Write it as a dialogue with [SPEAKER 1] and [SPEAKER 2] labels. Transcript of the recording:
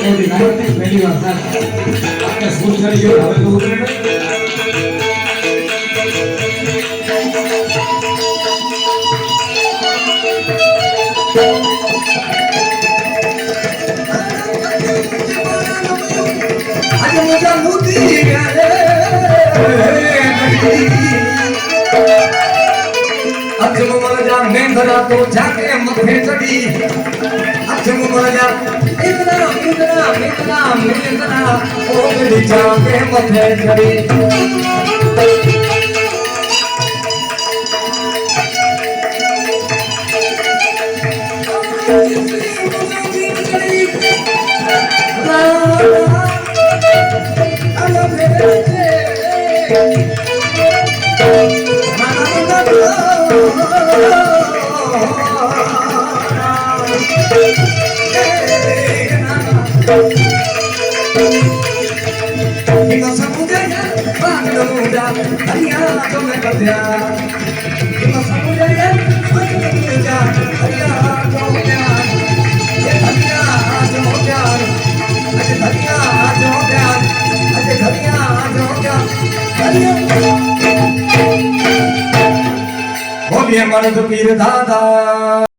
[SPEAKER 1] મોટી નાની પહેલી વાર થાય આપણે સ્કૂલ કરી ગયો હવે તો ઉતરે આજે મોટા મોતી अजम मरजा मेंढरा तो जाके मथे चढ़ी अजम मरजा इतना इतना इतना इतना ओ मेरी जाके मथे चढ़ी Kita samudaya, bangga muda, hanya kau kerja. Kita samudaya, bangga muda, hanya kau kerja. Hanya kau kerja, hanya kau kerja, hanya kau kerja. Boleh mana tu pir dada.